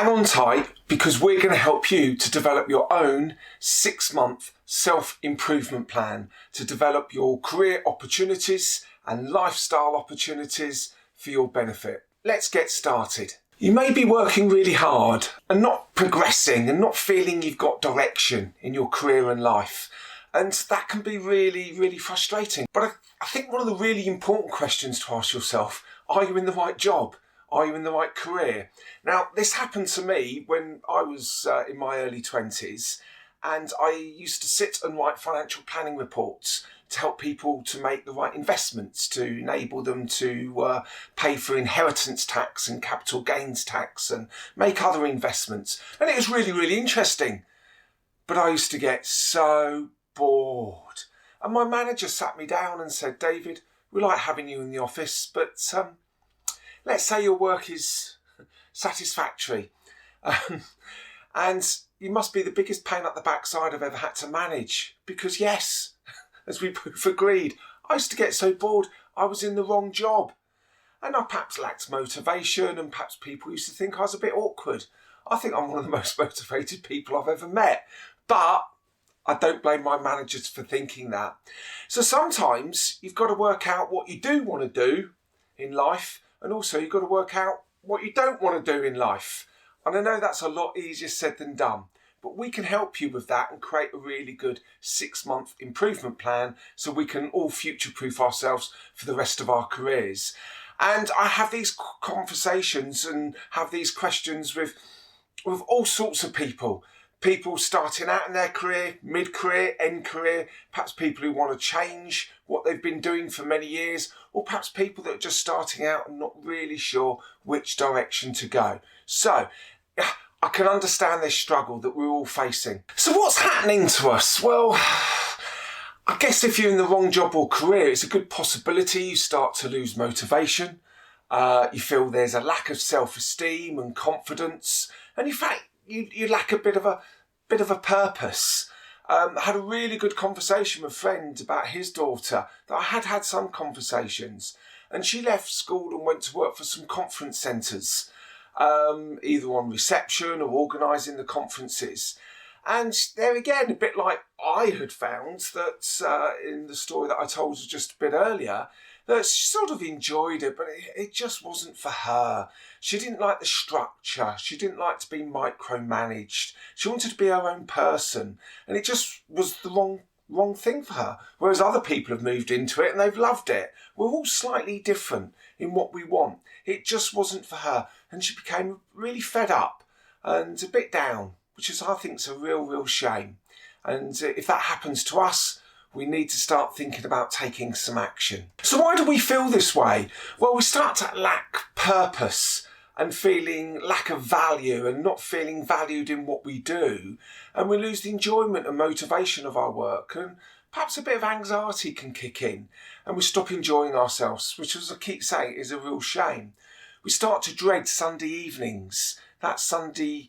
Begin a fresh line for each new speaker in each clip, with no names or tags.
hang on tight, because we're going to help you to develop your own 6-month self-improvement plan to develop your career opportunities and lifestyle opportunities for your benefit. Let's get started. You may be working really hard and not progressing and not feeling you've got direction in your career and life. And that can be really, really frustrating. But I think one of the really important questions to ask yourself, are you in the right job? Are you in the right career? Now, this happened to me when I was in my early 20s, and I used to sit and write financial planning reports to help people to make the right investments, to enable them to pay for inheritance tax and capital gains tax and make other investments. And it was really, really interesting. But I used to get so bored. And my manager sat me down and said, David, we like having you in the office, but let's say your work is satisfactory. And you must be the biggest pain up the backside I've ever had to manage. Because yes, as we both agreed, I used to get so bored I was in the wrong job. And I perhaps lacked motivation, and perhaps people used to think I was a bit awkward. I think I'm one of the most motivated people I've ever met. But I don't blame my managers for thinking that. So sometimes you've got to work out what you do want to do in life, and also you've got to work out what you don't want to do in life. And I know that's a lot easier said than done, but we can help you with that and create a really good 6-month improvement plan so we can all future-proof ourselves for the rest of our careers. And I have these conversations and have these questions with all sorts of people. People starting out in their career, mid-career, end career, perhaps people who want to change what they've been doing for many years, or perhaps people that are just starting out and not really sure which direction to go. So, I can understand this struggle that we're all facing. So what's happening to us? Well, I guess if you're in the wrong job or career, it's a good possibility you start to lose motivation. You feel there's a lack of self-esteem and confidence, and in fact, you lack a bit of a purpose. I had a really good conversation with a friend about his daughter that I had some conversations, and she left school and went to work for some conference centres, either on reception or organising the conferences. And there again, a bit like I had found that in the story that I told you just a bit earlier, that she sort of enjoyed it, but it just wasn't for her. She didn't like the structure. She didn't like to be micromanaged. She wanted to be her own person, and it just was the wrong thing for her. Whereas other people have moved into it and they've loved it. We're all slightly different in what we want. It just wasn't for her, and she became really fed up and a bit down, which is, I think, is a real shame. And if that happens to us, we need to start thinking about taking some action. So why do we feel this way? Well, we start to lack purpose and feeling lack of value and not feeling valued in what we do. And we lose the enjoyment and motivation of our work, and perhaps a bit of anxiety can kick in, and we stop enjoying ourselves, which, as I keep saying, is a real shame. We start to dread Sunday evenings. That Sunday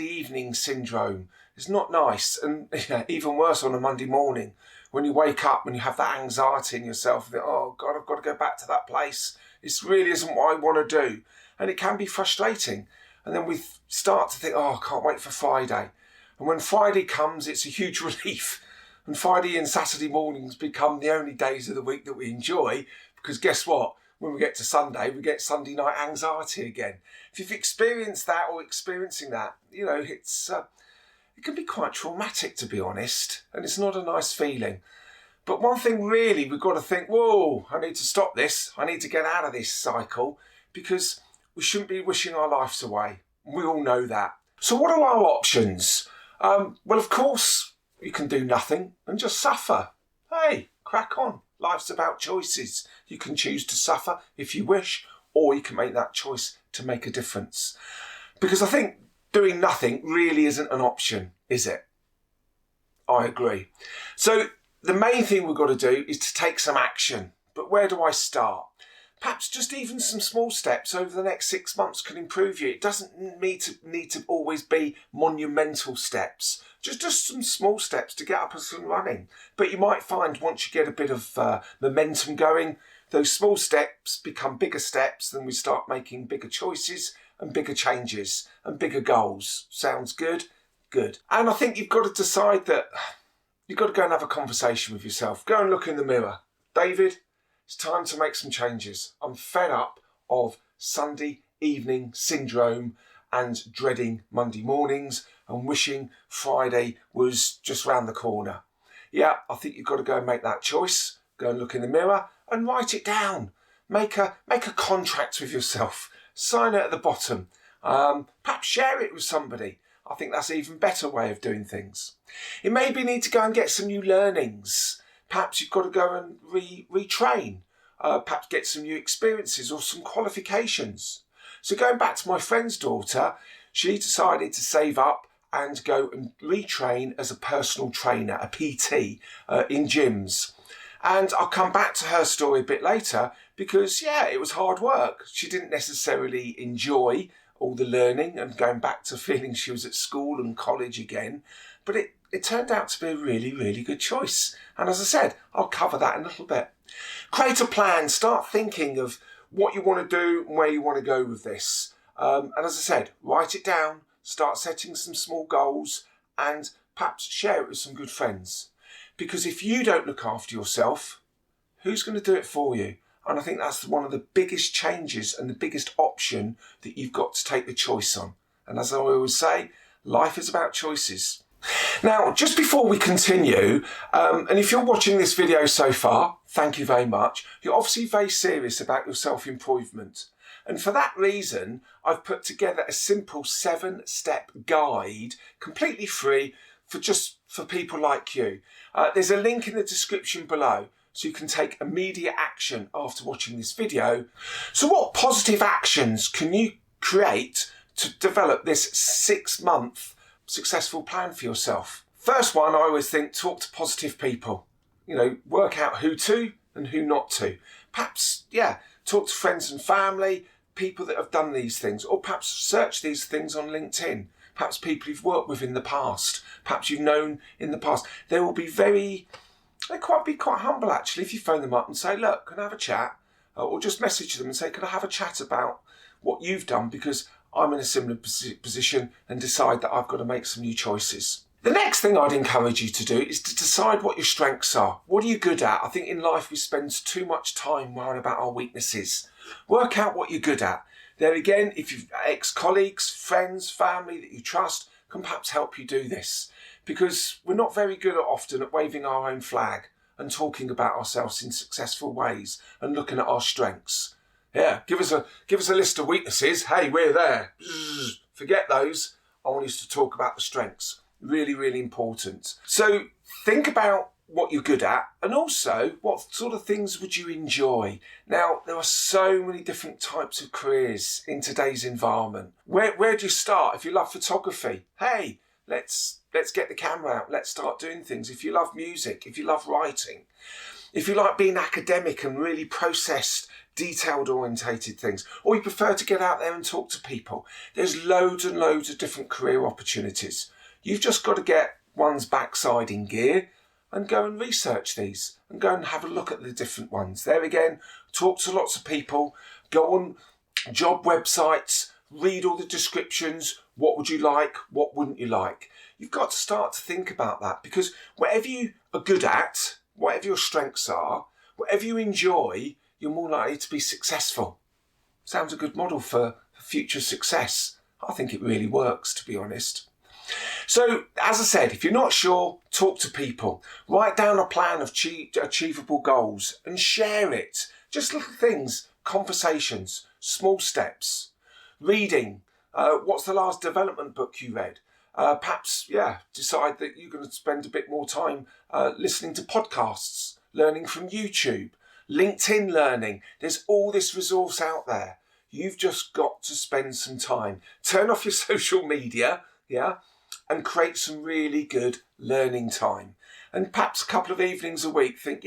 evening syndrome is not nice, and even worse on a Monday morning when you wake up and you have that anxiety in yourself and think, oh God, I've got to go back to that place. This really isn't what I want to do. And it can be frustrating. And then we start to think, oh, I can't wait for Friday. And when Friday comes, it's a huge relief. And Friday and Saturday mornings become the only days of the week that we enjoy, because guess what? When we get to Sunday, we get Sunday night anxiety again. If you've experienced that or experiencing that, it can be quite traumatic, to be honest, and it's not a nice feeling. But one thing really, we've got to think, whoa, I need to stop this. I need to get out of this cycle, because we shouldn't be wishing our lives away. We all know that. So what are our options? Well, of course, you can do nothing and just suffer. Hey, crack on. Life's about choices. You can choose to suffer if you wish, or you can make that choice to make a difference. Because I think doing nothing really isn't an option, is it? I agree. So the main thing we've got to do is to take some action. But where do I start? Perhaps just even some small steps over the next 6 months can improve you. It doesn't need to always be monumental steps. Just some small steps to get up and running. But you might find once you get a bit of momentum going, those small steps become bigger steps, then we start making bigger choices, and bigger changes and bigger goals. Sounds good? Good. And I think you've got to decide that you've got to go and have a conversation with yourself. Go and look in the mirror. David, it's time to make some changes. I'm fed up of Sunday evening syndrome and dreading Monday mornings and wishing Friday was just round the corner. Yeah, I think you've got to go and make that choice. Go and look in the mirror and write it down. Make a contract with yourself. Sign it at the bottom. Perhaps share it with somebody. I think that's an even better way of doing things. It maybe need to go and get some new learnings. Perhaps you've got to go and retrain. Perhaps get some new experiences or some qualifications. So going back to my friend's daughter, she decided to save up and go and retrain as a personal trainer, a PT, in gyms. And I'll come back to her story a bit later because, yeah, it was hard work. She didn't necessarily enjoy all the learning and going back to feeling she was at school and college again. But it turned out to be a really, really good choice. And as I said, I'll cover that in a little bit. Create a plan. Start thinking of what you want to do and where you want to go with this. And as I said, write it down. Start setting some small goals and perhaps share it with some good friends. Because if you don't look after yourself, who's going to do it for you? And I think that's one of the biggest changes and the biggest option that you've got to take the choice on. And as I always say, life is about choices. Now, just before we continue, and if you're watching this video so far, thank you very much. You're obviously very serious about your self-improvement. And for that reason, I've put together a simple 7-step guide, completely free, for people like you. There's a link in the description below so you can take immediate action after watching this video. So what positive actions can you create to develop this 6-month successful plan for yourself? First one, I always think, talk to positive people. You know, work out who to and who not to. Perhaps, talk to friends and family, people that have done these things, or perhaps search these things on LinkedIn. Perhaps people you've worked with in the past, perhaps you've known in the past. They will be quite humble actually if you phone them up and say, look, can I have a chat? Or just message them and say, can I have a chat about what you've done because I'm in a similar position and decide that I've got to make some new choices. The next thing I'd encourage you to do is to decide what your strengths are. What are you good at? I think in life we spend too much time worrying about our weaknesses. Work out what you're good at. There again, if you've ex-colleagues, friends, family that you trust can perhaps help you do this. Because we're not very good often at waving our own flag and talking about ourselves in successful ways and looking at our strengths. Yeah, give us a list of weaknesses. Hey, we're there. Forget those. I want us to talk about the strengths. Really, really important. So think about what you're good at and also what sort of things would you enjoy. Now, there are so many different types of careers in today's environment. Where do you start? If you love photography, hey, let's get the camera out. Let's start doing things. If you love music, if you love writing, if you like being academic and really processed, detailed orientated things, or you prefer to get out there and talk to people, there's loads and loads of different career opportunities. You've just got to get one's backside in gear and go and research these and go and have a look at the different ones. There again, talk to lots of people, go on job websites, read all the descriptions. What would you like? What wouldn't you like? You've got to start to think about that because whatever you are good at, whatever your strengths are, whatever you enjoy, you're more likely to be successful. Sounds a good model for future success. I think it really works, to be honest. So, as I said, if you're not sure, talk to people. Write down a plan of achievable goals and share it. Just little things, conversations, small steps. Reading. What's the last development book you read? Perhaps, decide that you're going to spend a bit more time listening to podcasts, learning from YouTube, LinkedIn learning. There's all this resource out there. You've just got to spend some time. Turn off your social media, and create some really good learning time. And perhaps a couple of evenings a week, think,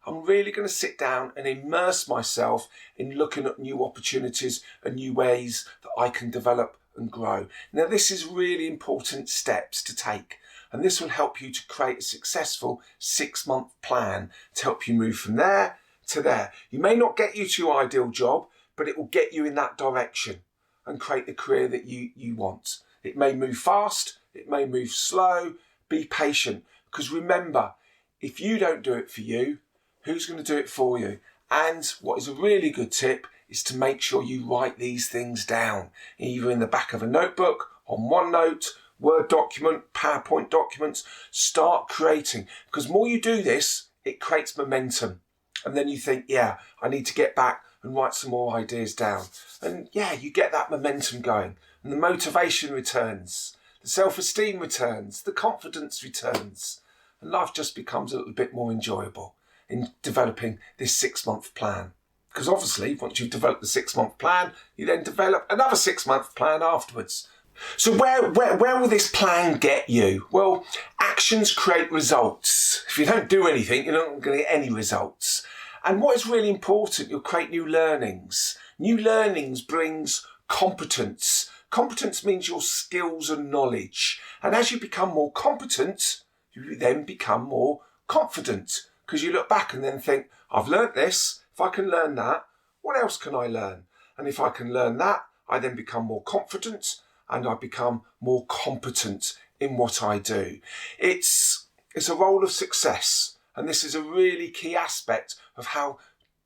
I'm really going to sit down and immerse myself in looking at new opportunities and new ways that I can develop and grow. Now, this is really important steps to take, and this will help you to create a successful 6-month plan to help you move from there to there. You may not get you to your ideal job, but it will get you in that direction. and create the career that you want. It may move fast, it may move slow. Be patient, because remember, if you don't do it for you, who's going to do it for you? And what is a really good tip is to make sure you write these things down, either in the back of a notebook, on OneNote, Word document, PowerPoint documents. Start creating, because more you do this, it creates momentum. And then you think, yeah, I need to get back and write some more ideas down. And yeah, you get that momentum going, and the motivation returns, the self-esteem returns, the confidence returns, and life just becomes a little bit more enjoyable in developing this 6-month plan. Because obviously, once you've developed the 6-month plan, you then develop another 6-month plan afterwards. So where will this plan get you? Well, actions create results. If you don't do anything, you're not going to get any results. And what is really important, you'll create new learnings. New learnings brings competence. Competence means your skills and knowledge. And as you become more competent, you then become more confident, because you look back and then think, I've learnt this. If I can learn that, what else can I learn? And if I can learn that, I then become more confident and I become more competent in what I do. It's a role of success. And this is a really key aspect of how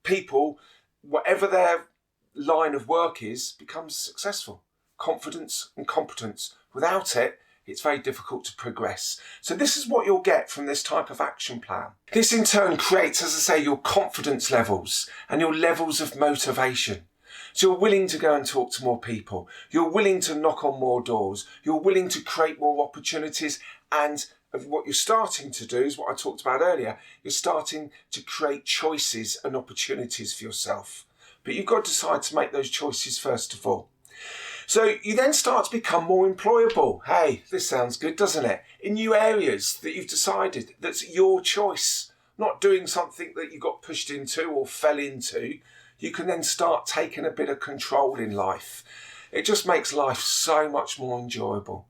people, whatever their line of work is, becomes successful. Confidence and competence. Without it, it's very difficult to progress. So this is what you'll get from this type of action plan. This in turn creates, as I say, your confidence levels and your levels of motivation. So you're willing to go and talk to more people. You're willing to knock on more doors. You're willing to create more opportunities. And what you're starting to do is what I talked about earlier. You're starting to create choices and opportunities for yourself. But you've got to decide to make those choices first of all. So you then start to become more employable. Hey, this sounds good, doesn't it? In new areas that you've decided that's your choice, not doing something that you got pushed into or fell into. You can then start taking a bit of control in life. It just makes life so much more enjoyable.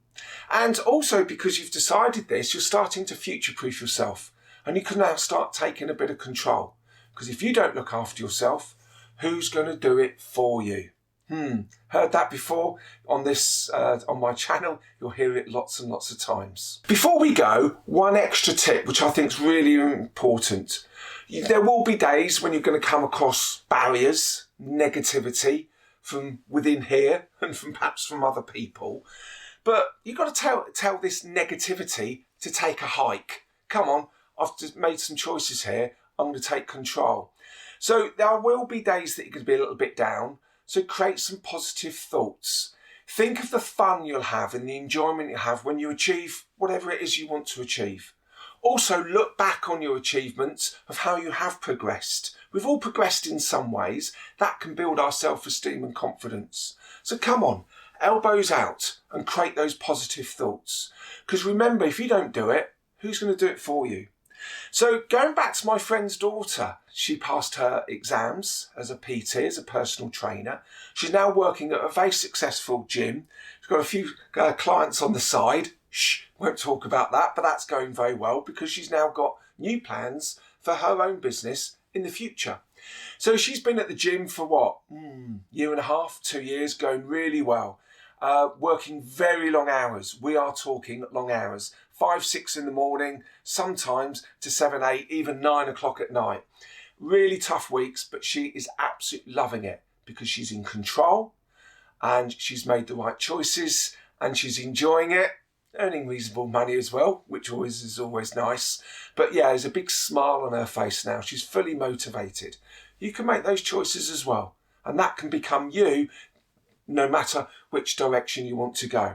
And also because you've decided this, you're starting to future-proof yourself. And you can now start taking a bit of control. Because if you don't look after yourself, who's going to do it for you? Heard that before on my channel. You'll hear it lots and lots of times. Before we go, one extra tip, which I think is really important. There will be days when you're going to come across barriers, negativity from within here and perhaps from other people. But you've got to tell this negativity to take a hike. Come on, I've just made some choices here. I'm going to take control. So there will be days that you're going to be a little bit down. So create some positive thoughts. Think of the fun you'll have and the enjoyment you'll have when you achieve whatever it is you want to achieve. Also, look back on your achievements of how you have progressed. We've all progressed in some ways. That can build our self-esteem and confidence. So come on, elbows out and create those positive thoughts. Because remember, if you don't do it, who's going to do it for you? So going back to my friend's daughter, she passed her exams as a PT, as a personal trainer. She's now working at a very successful gym. She's got a few clients on the side. Won't talk about that, but that's going very well because she's now got new plans for her own business in the future. So she's been at the gym for what? Year and a half, 2 years, going really well. Working very long hours. We are talking long hours. 5, 6 in the morning, sometimes to 7, 8, even 9 o'clock at night. Really tough weeks, but she is absolutely loving it because she's in control and she's made the right choices and she's enjoying it, earning reasonable money as well, which is always nice. But yeah, there's a big smile on her face now. She's fully motivated. You can make those choices as well, and that can become you no matter which direction you want to go.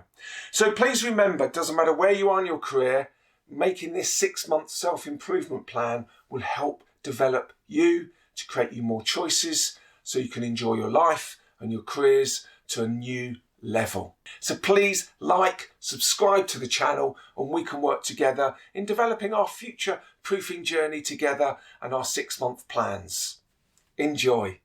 So please remember, it doesn't matter where you are in your career, making this 6-month self-improvement plan will help develop you to create you more choices so you can enjoy your life and your careers to a new level. So please like, subscribe to the channel, and we can work together in developing our future proofing journey together and our 6-month plans. Enjoy.